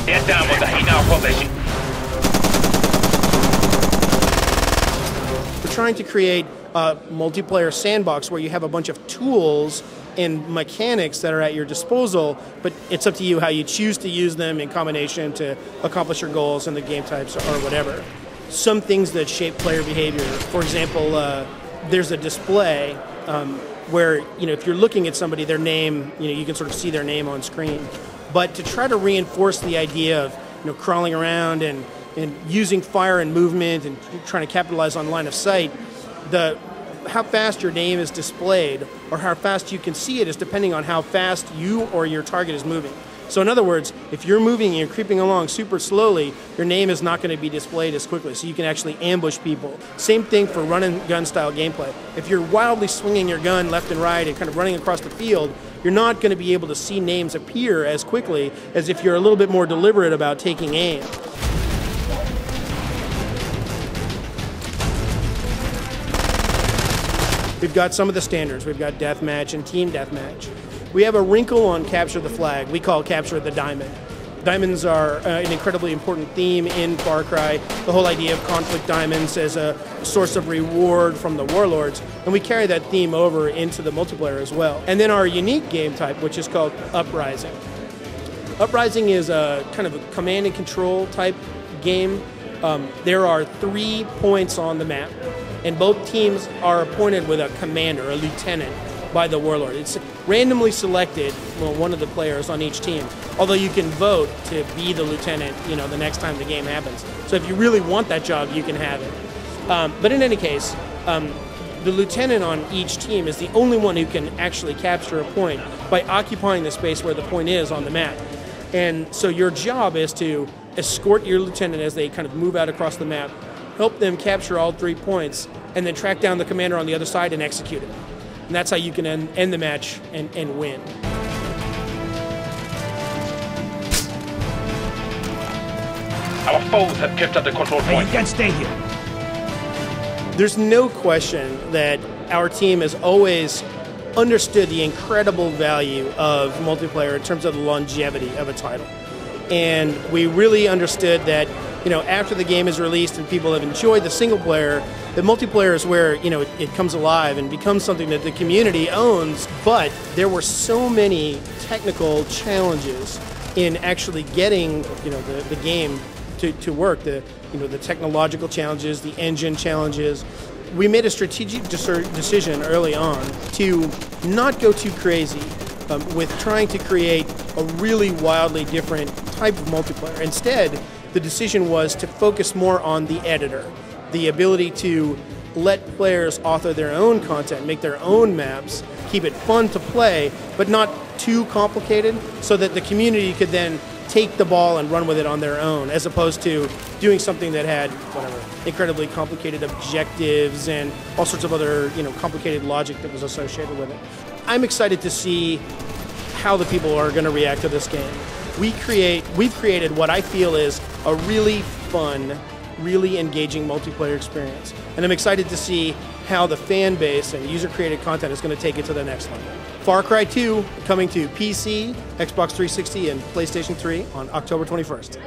Andiamo da in our formation. We're trying to create a multiplayer sandbox where you have a bunch of tools and mechanics that are at your disposal, but it's up to you how you choose to use them in combination to accomplish your goals and the game types or whatever. Some things that shape player behavior, for example, there's a display where, if you're looking at somebody, their name, you can sort of see their name on screen. But to try to reinforce the idea of, crawling around and using fire and movement and trying to capitalize on line of sight, how fast your name is displayed or how fast you can see it is depending on how fast you or your target is moving. So in other words, if you're moving and you're creeping along super slowly, your name is not going to be displayed as quickly, so you can actually ambush people. Same thing for run and gun style gameplay. If you're wildly swinging your gun left and right and kind of running across the field, you're not going to be able to see names appear as quickly as if you're a little bit more deliberate about taking aim. We've got some of the standards. We've got deathmatch and team deathmatch. We have a wrinkle on capture the flag. We call capture the diamond. Diamonds are an incredibly important theme in Far Cry. The whole idea of conflict diamonds as a source of reward from the warlords. And we carry that theme over into the multiplayer as well. And then our unique game type, which is called Uprising. Uprising is a kind of a command and control type game. There are 3 points on the map, and both teams are appointed with a commander, a lieutenant, by the warlord. It's randomly selected, one of the players on each team, although you can vote to be the lieutenant, the next time the game happens. So if you really want that job, you can have it. But in any case, the lieutenant on each team is the only one who can actually capture a point by occupying the space where the point is on the map. And so your job is to escort your lieutenant as they kind of move out across the map, help them capture all 3 points, and then track down the commander on the other side and execute it. And that's how you can end the match and win. Our foes have captured the control point. Hey, you can't stay here. There's no question that our team has always understood the incredible value of multiplayer in terms of the longevity of a title. And we really understood that, after the game is released and people have enjoyed the single player, the multiplayer is where, it comes alive and becomes something that the community owns. But there were so many technical challenges in actually getting, the game to work. The technological challenges, the engine challenges. We made a strategic decision early on to not go too crazy with trying to create a really wildly different type of multiplayer. Instead, the decision was to focus more on the editor, the ability to let players author their own content, make their own maps, keep it fun to play, but not too complicated, so that the community could then take the ball and run with it on their own, as opposed to doing something that had incredibly complicated objectives and all sorts of other complicated logic that was associated with it. I'm excited to see how the people are going to react to this game. We've created what I feel is a really fun, really engaging multiplayer experience. And I'm excited to see how the fan base and user-created content is going to take it to the next level. Far Cry 2 coming to PC, Xbox 360, and PlayStation 3 on October 21st.